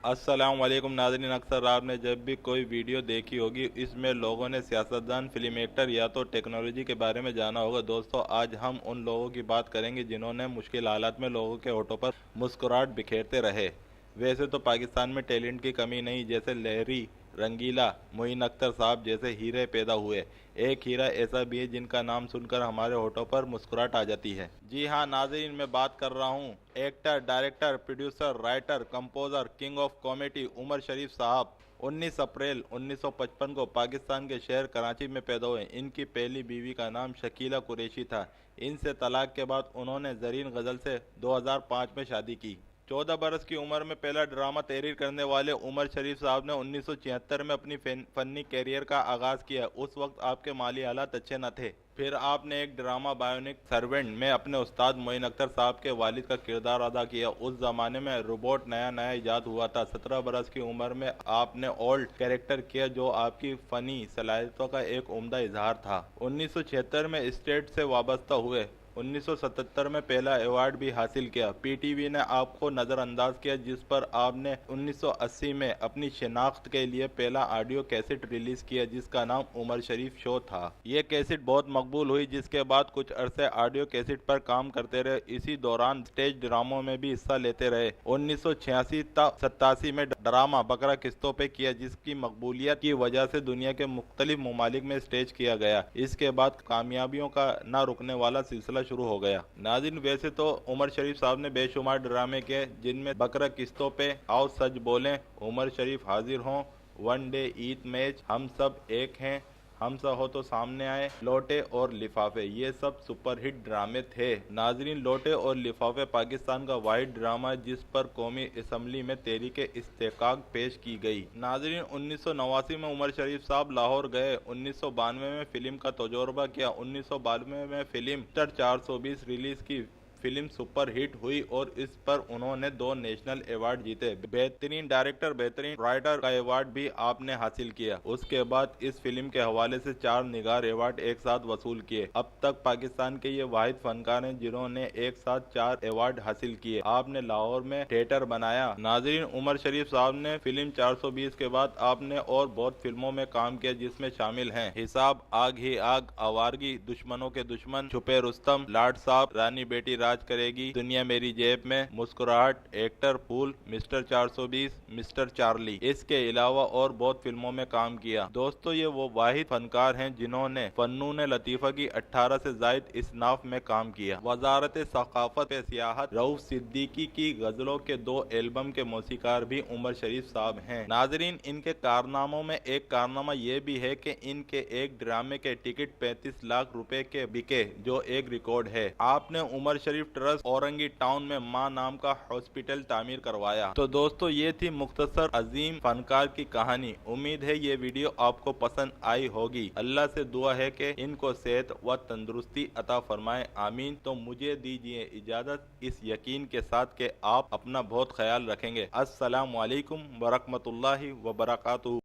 अस्सलाम वालेकुम नाज़रीन। अक्सर आपने जब भी कोई वीडियो देखी होगी इसमें लोगों ने सियासतदान, फिल्म एक्टर या तो टेक्नोलॉजी के बारे में जाना होगा। दोस्तों, आज हम उन लोगों की बात करेंगे जिन्होंने मुश्किल हालात में लोगों के होठों पर मुस्कुराहट बिखेरते रहे। वैसे तो पाकिस्तान में टैलेंट की कमी नहीं, जैसे लहरी, रंगीला, मोइन अख्तर साहब जैसे हीरे पैदा हुए। एक हीरा ऐसा भी है जिनका नाम सुनकर हमारे होठों पर मुस्कुराहट आ जाती है। जी हाँ नाज़रीन, मैं बात कर रहा हूँ actor, director, producer, writer, composer, king of comedy Umar Sharif साहब। 19 अप्रैल 1955 को पाकिस्तान के शहर कराची में पैदा हुए। इनकी पहली बीवी का नाम शकीला कुरैशी था। इनसे तलाक के बाद उन्होंने जरीन गजल से 2005 में शादी की। 14 बरस की उम्र में पहला ड्रामा तहरीर करने वाले उमर शरीफ साहब ने 1976 में अपनी फनी कैरियर का आगाज़ किया। उस वक्त आपके माली हालात अच्छे न थे। फिर आपने एक ड्रामा बायोनिक सर्वेंट में अपने उस्ताद मोइन अख्तर साहब के वालिद का किरदार अदा किया। उस जमाने में रोबोट नया नया इजाद हुआ था। 17 बरस की उम्र में आपने ओल्ड कैरेक्टर किया जो आपकी फनी सलाहियतों का एक उम्दा इजहार था। 1976 में स्टेट से वाबस्ता हुए। 1977 में पहला अवार्ड भी हासिल किया। पीटीवी ने आपको नज़रअंदाज किया, जिस पर आपने 1980 में अपनी शिनाख्त के लिए पहला ऑडियो कैसेट रिलीज किया जिसका नाम उमर शरीफ शो था। ये कैसेट बहुत मकबूल हुई, जिसके बाद कुछ अरसे ऑडियो कैसेट पर काम करते रहे। इसी दौरान स्टेज ड्रामों में भी हिस्सा लेते रहे। 1986-87 में ड्रामा बकरा किस्तों पे किया, जिसकी मकबूलियत की वजह से दुनिया के मुख्तलिफ ममालिक में स्टेज किया गया। इसके बाद कामयाबियों का न रुकने वाला सिलसिला शुरू हो गया। नाज़रीन, वैसे तो उमर शरीफ साहब ने बेशुमार ड्रामे किए, जिनमें बकरा किस्तों पे, आओ सच बोलें, उमर शरीफ हाजिर हों, वन डे ईद मैच, हम सब एक हैं, हम सब हो तो सामने आए, लोटे और लिफाफे, ये सब सुपरहिट ड्रामे थे। नाजरीन, लोटे और लिफाफे पाकिस्तान का वाहिद ड्रामा है जिस पर कौमी असम्बली में तहरीक इस्तेकाक पेश की गई। नाजरीन, 1989 में उमर शरीफ साहब लाहौर गए। 1992 में फिल्म का तजुर्बा किया। 1992 में फिल्म मिस्टर 420 रिलीज की। फिल्म सुपर हिट हुई और इस पर उन्होंने 2 नेशनल अवार्ड जीते। बेहतरीन डायरेक्टर, बेहतरीन राइटर का अवार्ड भी आपने हासिल किया। उसके बाद इस फिल्म के हवाले से 4 निगार अवार्ड एक साथ वसूल किए। अब तक पाकिस्तान के ये वाहिद फनकार हैं जिन्होंने एक साथ 4 अवार्ड हासिल किए। आपने लाहौर में थिएटर बनाया। नाजरीन, उमर शरीफ साहब ने फिल्म 420 के बाद आपने और बहुत फिल्मों में काम किया, जिसमें शामिल हैं हिसाब, आग ही आग, आवारगी, दुश्मनों के दुश्मन, छुपे रुस्तम, लाट साहब, रानी बेटी राज करेगी, दुनिया मेरी जेब में, मुस्कुराहट, एक्टर, फूल, मिस्टर 420, मिस्टर चार्ली। इसके अलावा और बहुत फिल्मों में काम किया। दोस्तों, ये वो वाहिद फनकार हैं जिन्होंने फन्नून लतीफ़ा की 18 से जायद इसनाफ में काम किया। वजारत सकाफत पे सियाहत, रऊफ सिद्दीकी की गजलों के 2 एल्बम के मौसीकार भी उमर शरीफ साहब हैं। नाजरीन, इनके कारनामों में एक कारनामा ये भी है कि इनके एक ड्रामे के टिकट 35 लाख रुपए के बिके, जो एक रिकॉर्ड है। आपने उमर शरीफ ट्रस्ट औरंगी टाउन में मां नाम का हॉस्पिटल तामीर करवाया। तो दोस्तों, ये थी मुख्तसर अजीम फनकार की कहानी। उम्मीद है ये वीडियो आपको पसंद आई होगी। अल्लाह से दुआ है कि इनको सेहत व तंदुरुस्ती अता फरमाए, आमीन। तो मुझे दीजिए इजाजत, इस यकीन के साथ कि आप अपना बहुत ख्याल रखेंगे। अस्सलाम वालेकुम व रहमतुल्लाहि व बरकातुहू।